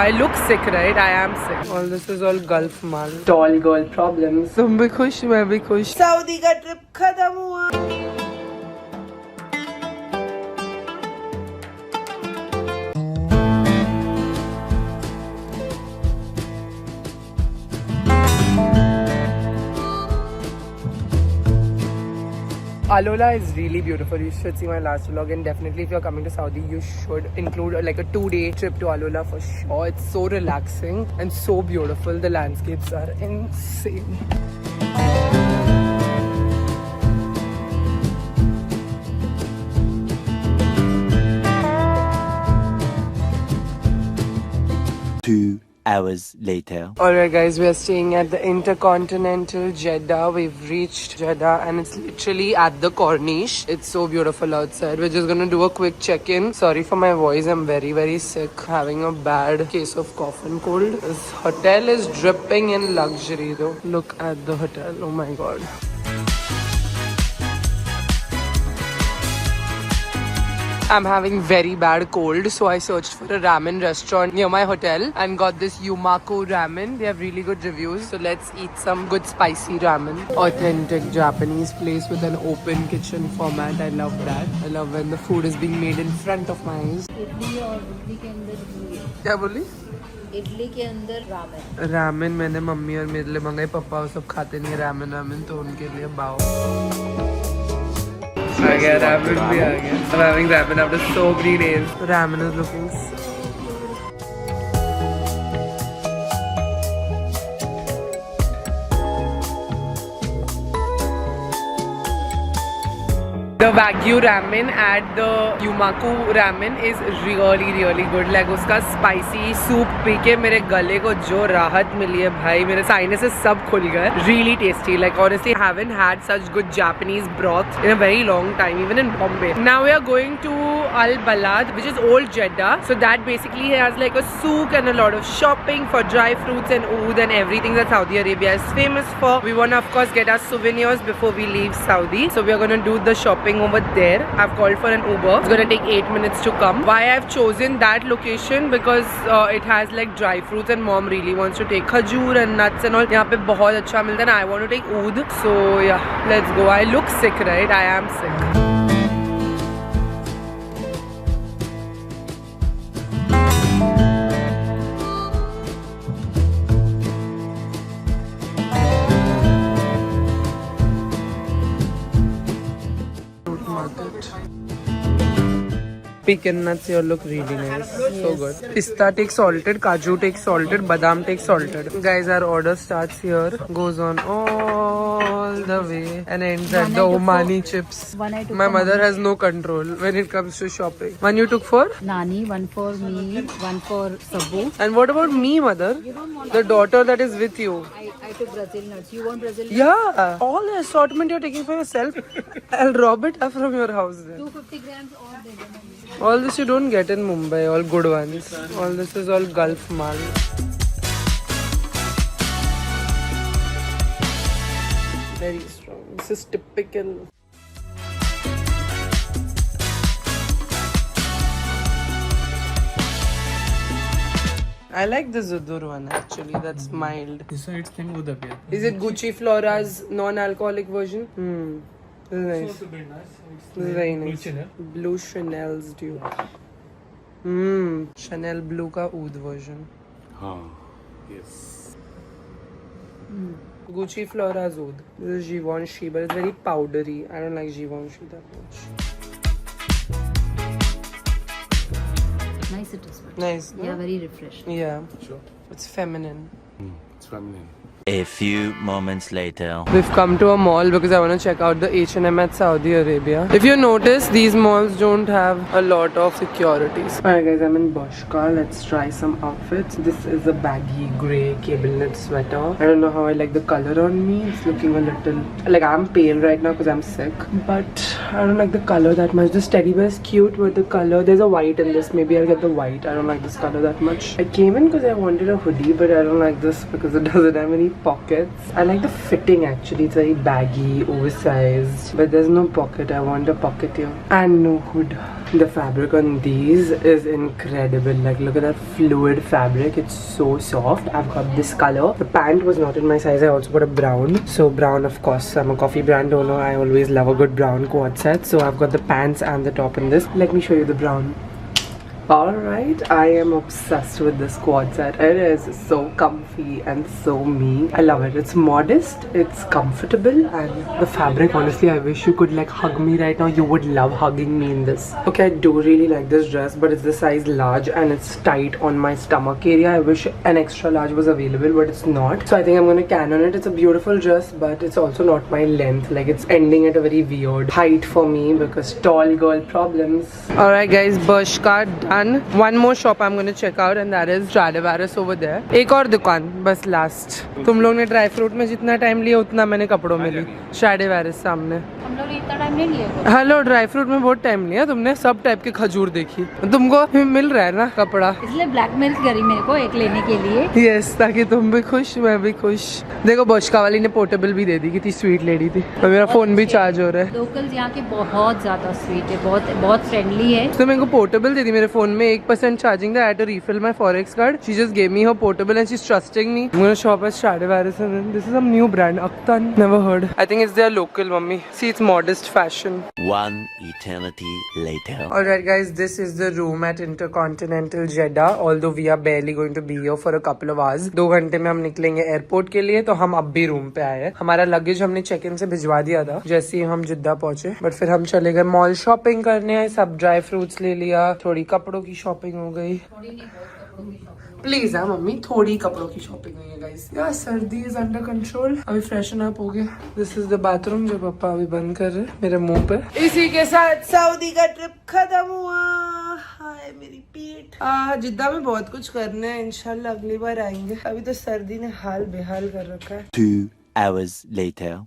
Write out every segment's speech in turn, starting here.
I look sick, right? I am sick. All this is all Gulf mal. Tall girl problems. तुम भी खुश, मैं भी खुश. सऊदी का ट्रिप खत्म हुआ. Alola is really beautiful. You should see my last vlog, and definitely if you're coming to Saudi, you should include like a 2-day trip to Alola for sure. It's so relaxing and so beautiful. The landscapes are insane. Hours later. Alright guys, we are staying at the Intercontinental Jeddah. We've reached Jeddah and it's literally at the Corniche. It's so beautiful outside. We're just gonna do a quick check-in. Sorry for my voice, I'm very sick. Having a bad case of cough and cold. This hotel is dripping in luxury though. Look at the hotel, oh my god. I'm having very bad cold, so I searched for a ramen restaurant near my hotel and got this Yumaku ramen. They have really good reviews, so let's eat some good spicy ramen. Authentic Japanese place with an open kitchen format. I love that. I love when the food is being made in front of my eyes. Idli और इडली के अंदर क्या बोली? इडली के अंदर ramen. Ramen मैंने mummy और मेरे लिए मंगाई. पापा वो सब खाते नहीं रामेन तो उनके लिए बाओ. आ गया ramen भी आ गया. I'm having ramen after so many days. Ramen is looking so The Wagyu ramen at the Yumaku ramen is really good. Like उसका spicy soup पी के मेरे गले को जो राहत मिली है भाई, मेरे sinuses सब खुल गए. Really tasty. Like honestly, I haven't had such good Japanese broth in a very long time, even in Bombay. Now we are going to Al Balad, which is old Jeddah. So that basically has like a souk and a lot of shopping for dry fruits and oud and everything that Saudi Arabia is famous for. We want to of course get our souvenirs before we leave Saudi. So we are going to do the shopping over there. I've called for an Uber. It's gonna take 8 minutes to come. Why I've chosen that location? Because it has like dry fruits and mom really wants to take khajur and nuts and all. यहाँ पे बहुत अच्छा मिलता है ना. I want to take oud. So yeah, let's go. I look sick, right? I am sick. Pecan nuts here look really nice. So good. Pista takes salted, kaju takes salted, badam takes salted. Guys, our order starts here, goes on all the way and ends at the Omani chips. My mother has no control when it comes to shopping. One you took for? Nani, one for me, one for Sabu. And what about me, mother? The daughter that is with you. I took Brazil nuts. You want Brazil nuts? Yeah. All the assortment you're taking for yourself. I'll rob it from your house then. 250 grams all day. All this you don't get in Mumbai, all good ones. All this is all Gulf mal. Very strong. This is typical. I like the Zudur one actually, that's mild. Is it Gucci Flora's non-alcoholic version? This is nice. This is very nice. Blue Chanel's Duke. Chanel Blue ka oud version. Yes. Gucci Flora's oud. This is Givenchy, but it's very powdery. I don't like Givenchy that much. Nice it is. Nice, no? Yeah, very refreshing. Yeah. Sure. It's feminine. It's feminine. A few moments later. We've come to a mall because I want to check out the H&M at Saudi Arabia. If you notice, these malls don't have a lot of securities. Alright guys, I'm in Bershka. Let's try some outfits. This is a baggy grey cable knit sweater. I don't know how I like the color on me. It's looking a little... Like I'm pale right now because I'm sick. But I don't like the color that much. This teddy bear is cute with the color. There's a white in this. Maybe I'll get the white. I don't like this color that much. I came in because I wanted a hoodie, but I don't like this because it doesn't have any pockets. I like the fitting actually. It's very baggy, oversized, but there's no pocket. I want a pocket here and no hood. The fabric on these is incredible. Like, look at that fluid fabric. It's so soft. I've got this color. The pant was not in my size. I also got a brown. So brown, of course. I'm a coffee brand owner. I always love a good brown quad set. So I've got the pants and the top in this. Let me show you the brown. Alright, I am obsessed with this quad set. It is so comfy and so me. I love it. It's modest, it's comfortable, and the fabric, honestly, I wish you could like hug me right now. You would love hugging me in this. Okay, I do really like this dress, but it's the size large and it's tight on my stomach area. I wish an extra large was available, but it's not. So I think I'm gonna canon it. It's a beautiful dress, but it's also not my length. Like, it's ending at a very weird height for me because tall girl problems. Alright guys, Bershka done. One more shop I'm going to check out and that is Stradivarius over there. एक और दुकान बस last. तुम लोग ने dry fruit में जितना time लिया उतना मैंने कपड़ों में ली. Stradivarius सामने. हम लोग इतना टाइम नहीं लिए. हेलो, ड्राई फ्रूट में बहुत टाइम लिया तुमने. सब टाइप के खजूर देखी. तुमको मिल रहा है ना कपड़ा, इसलिए ब्लैकमेल करी मेरे को एक लेने के लिए. यस, ताकि तुम भी खुश मैं भी खुश. देखो, बर्शका वाली ने पोर्टेबल भी दे दी. कितनी स्वीट लेडी थी. और मेरा फोन भी चार्ज हो रहा है. लोकल्स यहाँ के बहुत ज्यादा स्वीट है, बहुत फ्रेंडली है. तो मेरे को पोर्टेबल दे दी मेरे फोन में. 1% चार्जिंग था. I had to refill my Forex card. She just gave me her portable and she's trusting me. I'm gonna shop at Stradivarius and then this is some new brand. Aktan, never heard. I think it's their local, mummy. See, it's modest fashion. One eternity later. Alright guys, this is the room at Intercontinental Jeddah. Although we are barely going to be here for a couple of hours. 2 घंटे में हम निकलेंगे airport के लिए, तो हम अब भी रूम पे आए हैं. हमारा लगेज हमने चेक इन से भिजवा दिया था जैसे ही हम जिद्दा पहुंचे. बट फिर हम चले गए मॉल शॉपिंग करने. सब ड्राई फ्रूट्स ले लिया, थोड़ी कपड़ों की शॉपिंग हो गई. प्लीज हाँ मम्मी, थोड़ी कपड़ों की शॉपिंग हुई है गाइस. यार सर्दी इज अंडर कंट्रोल. अभी फ्रेशन अप हो गया. दिस इज द बाथरूम जो पापा अभी बंद कर रहे हैं मेरे मुंह पे. इसी के साथ सऊदी का ट्रिप खत्म हुआ. हाय मेरी पीठ. जिद्दा में बहुत कुछ करना है. इंशाल्लाह अगली बार आएंगे. अभी तो सर्दी ने हाल बेहाल कर रखा है. 2 hours later.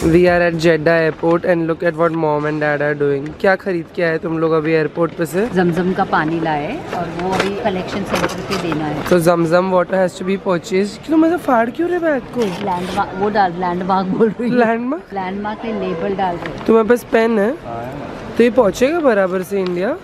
We are at Jeddah airport and look at what mom and dad are doing. क्या खरीद के आए तुम लोग अभी एयरपोर्ट पे से? जमजम का पानी लाए और वो अभी कलेक्शन सेंटर पे देना है. So Zamzam water has to be purchased. क्यों मतलब फाड़ क्यों रहे बैग को? लैंडमार्क वो डाल, लैंडमार्क बोल रही है. लैंडमार्क? लैंडमार्क में लेबल डाल रहे. तुम्हारे पास पेन है? तो ये पहुंचेगा बराबर से इंडिया?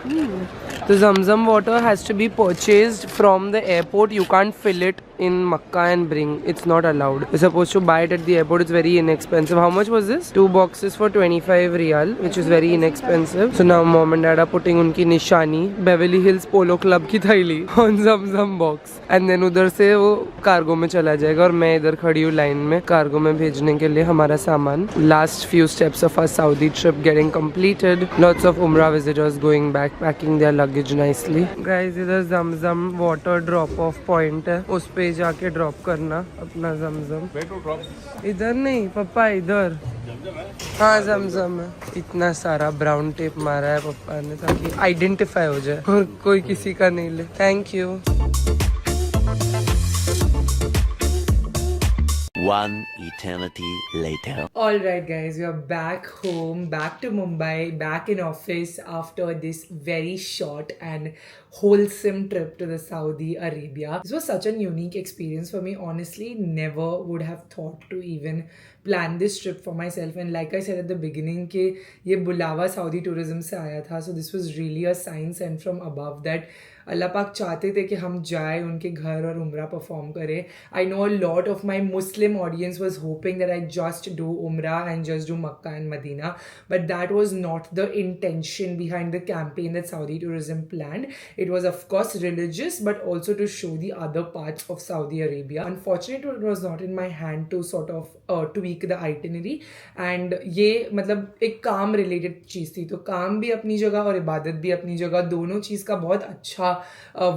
तो Zamzam water has to be purchased from the airport. You can't fill it in Makkah and bring. It's not allowed. You're supposed to buy it at the airport. It's very inexpensive. How much was this? 2 boxes for 25 riyal, which is very inexpensive. So now mom and dad are putting उनकी निशानी Beverly Hills Polo Club की थैली on Zamzam box. And then उधर से वो cargo में चला जाएगा और मैं इधर खड़ी हूँ लाइन में कार्गो में भेजने के लिए हमारा सामान. Last few steps of our Saudi trip getting completed. Lots of Umrah visitors going back, packing their luggage nicely. Guys, इधर Zamzam water drop off point है. उस पे जाके ड्रॉप करना अपना Zamzam. इधर नहीं पापा, इधर. हाँ Zamzam है. इतना सारा ब्राउन टेप मारा है पापा ने ताकि आइडेंटिफाई हो जाए और कोई किसी का नहीं ले. Thank you. One eternity later. Alright guys, we are back home, back to Mumbai, back in office after this very short and wholesome trip to the Saudi Arabia. This was such a unique experience for me. Honestly, never would have thought to even plan this trip for myself. And like I said at the beginning कि ये बुलावा Saudi tourism से आया था. So this was really a sign sent from above that अल्लाह पाक चाहते थे कि हम जाए उनके घर और उम्रा परफॉर्म करें. I know a lot of my Muslim audience was hoping that I just do umrah and just do Mecca and Medina, but that was not the intention behind the campaign that Saudi tourism planned. It was of course religious but also to show the other parts of Saudi Arabia. Unfortunately it was not in my hand to sort of tweak the itinerary. And ये मतलब एक काम related चीज़ थी, तो काम भी अपनी जगह और इबादत भी अपनी जगह, दोनों चीज़ का बहुत अच्छा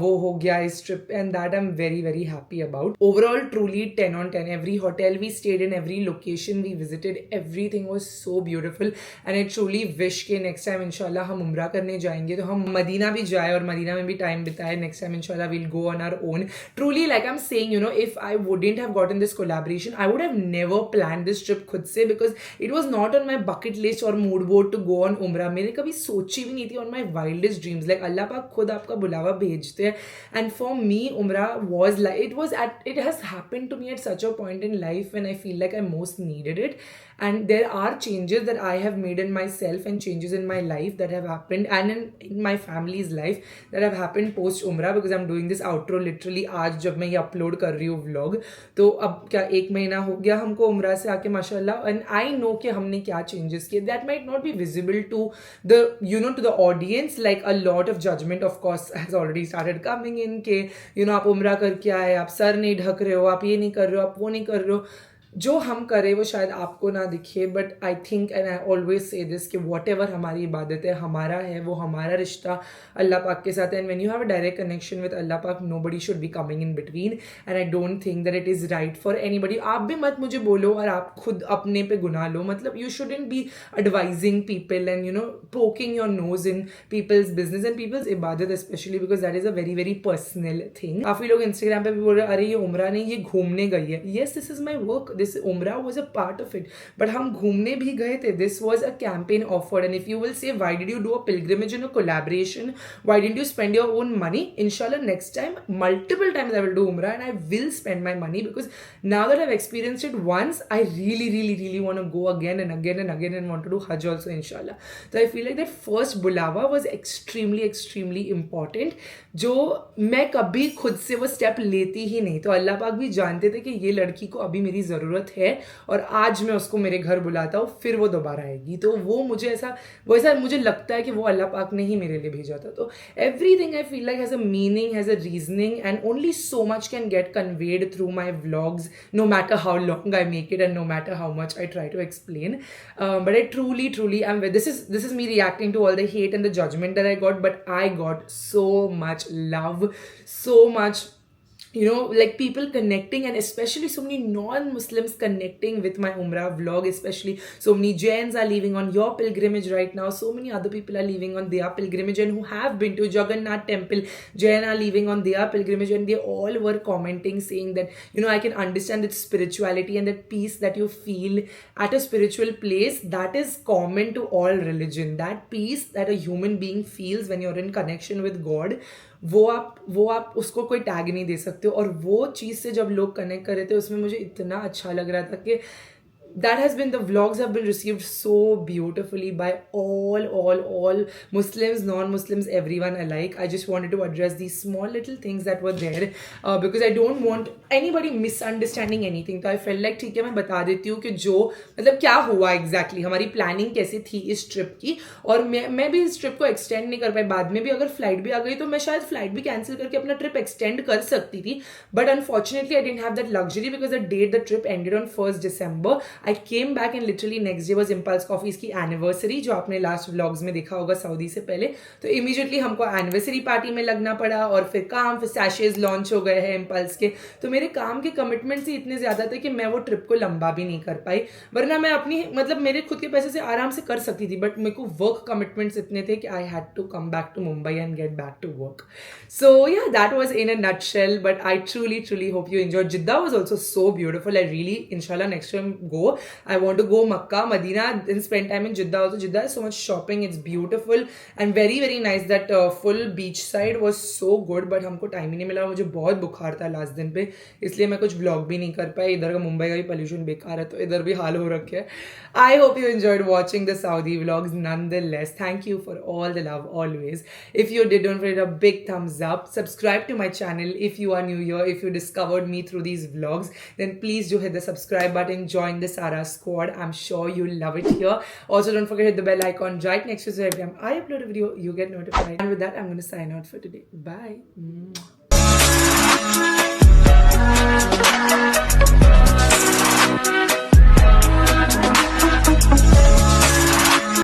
वो हो गया इस trip. And that I am very very happy about. Overall truly 10 on 10. Every hotel we stayed in, every location we visited, everything was so beautiful. And I truly wish के नेक्स्ट टाइम इंशाल्लाह हम उम्रा करने जाएंगे तो हम Medina भी जाए और मदीना में भी टाइम बिताए. नेक्स्ट टाइम इंशाल्लाह we'll go on our own. Truly like I am saying, you know, if I wouldn't have gotten this collaboration I would have never plan this trip खुद से, because it was not on my bucket list और mood board to go on umrah. मैंने कभी सोची भी नहीं थी on my wildest dreams. Like अल्लाह पाक खुद आपका बुलावा जगह भेजते हैं. And for me, Umrah was like, it has happened to me at such a point in life when I feel like I most needed it. And there are changes that I have made in myself and changes in my life that have happened and in my family's life that have happened post Umrah, because I'm doing this outro literally आज जब मैं ये upload कर रही हूँ vlog. तो अब क्या 1 महीना हो गया हमको उम्रा से आके माशाल्लाह, and I know कि हमने क्या changes किए. That might not be visible to the, you know, to the audience. Like a lot of judgment of course has already started coming in कि you know आप उम्रा करके आए, आप सर नहीं ढक रहे हो, आप ये नहीं कर रहे हो, आप वो नहीं कर रहे हो. जो हम करें वो शायद आपको ना दिखे, but I think and I always say this कि वॉट एवर हमारी इबादत है, हमारा है, वो हमारा रिश्ता अल्लाह पाक के साथ है. And when you have a direct connection with अल्लाह पाक, nobody should be coming in between. And I don't think that it is right for anybody. आप भी मत मुझे बोलो और आप खुद अपने पे गुनाह लो. मतलब you shouldn't be advising people and you know poking your nose in people's business and people's इबादत especially, because that is a very very personal thing. काफ़ी लोग इंस्टाग्राम पे भी बोल रहे हैं अरे ये उम्रा नहीं, ये घूमने गई है. Yes, this is my work, this उम्रा was a part of it, but हम घूमने भी गए थे. This was a campaign offered, and if you will say why did you do a pilgrimage in a collaboration, why didn't you spend your own money? Inshallah next time, multiple times I will do Umrah and I will spend my money, because now that I've experienced it once, I really want to go again and again and again and want to do Hajj also inshallah. So I feel like that first बुलावा was extremely important, जो मैं कभी खुद से वो step लेती ही नहीं. तो अल्लाह पाक भी जानते थे कि ये लड़की को अभी मेरी ज़रूरत है और आज मैं उसको मेरे घर बुलाता हूँ, फिर वो दोबारा आएगी. तो वो मुझे ऐसा मुझे लगता है कि वो अल्लाह पाक ने ही मेरे लिए भेजा था. तो everything I feel like has a meaning, has a reasoning, and only so much can get conveyed through my vlogs, no matter how long I make it and no matter how much I try to explain. But I truly am, this is me reacting to all the hate and the judgment that I got, but I got so much love, so much, you know, like people connecting, and especially so many non-Muslims connecting with my Umrah vlog. Especially so many Jains are leaving on your pilgrimage right now, so many other people are leaving on their pilgrimage and who have been to Jagannath temple. Jain are leaving on their pilgrimage, and they all were commenting saying that, you know, I can understand that spirituality and that peace that you feel at a spiritual place, that is common to all religion. That peace that a human being feels when you're in connection with God, वो आप उसको कोई tag नहीं दे सकते हो. और वो चीज़ से जब लोग कनेक्ट कर रहे थे उसमें मुझे इतना अच्छा लग रहा था कि that has been, the vlogs have been received so beautifully by all Muslims, non-Muslims, everyone alike. I just wanted to address these small little things that were there, because I don't want anybody misunderstanding anything. तो I felt like ठीक है मैं बता देती हूँ कि जो मतलब क्या हुआ exactly, हमारी प्लानिंग कैसे थी इस ट्रिप की. और मैं भी इस ट्रिप को एक्सटेंड नहीं कर पाई. बाद में भी अगर फ्लाइट भी आ गई तो मैं शायद फ्लाइट भी कैंसिल करके अपना ट्रिप एक्सटेंड कर सकती थी, but unfortunately I didn't have that luxury, because the date the trip ended on 1st December. I came back and literally next day was Impulse Coffee's की एनिवर्सरी, जो आपने last vlogs में देखा होगा Saudi से पहले. तो इमीडिएटली हमको एनिवर्सरी पार्टी में लगना पड़ा, और फिर फिर सैशेज लॉन्च हो गए हैं इम्पल्स के. तो मेरे काम के कमिटमेंट्स ही इतने ज़्यादा थे कि मैं वो ट्रिप को लंबा भी नहीं कर पाई. वरना मैं अपनी मतलब मेरे खुद के पैसे से आराम से कर सकती थी, बट मेरे को वर्क कमिटमेंट्स इतने थे कि I had to come back to Mumbai and get back to work. So yeah that was in a nutshell, but I truly hope you enjoyed. Jeddah was also so beautiful. I really, inshallah, next time go. I want to go Makkah, Medina, and spend time in Jeddah also. Jeddah is so much shopping. It's beautiful and very nice. That full beach side was so good, but हमको time ही नहीं मिला. मुझे बहुत बुखार था last दिन पे, इसलिए मैं कुछ व्लॉग भी नहीं कर पाई. इधर का मुंबई का भी पोल्यूशन बेकार है, तो इधर भी हाल हो रखे है. I hope you enjoyed watching the Saudi vlogs nonetheless. Thank you for all the love always. If you did, don't forget a big thumbs up. Subscribe to my channel if you are new here. If you discovered me through these vlogs, then please do hit the subscribe button. Join the Sara squad. I'm sure you'll love it here. Also, don't forget to hit the bell icon right next to, so every time I upload a video, you get notified. And with that, I'm going to sign out for today. Bye.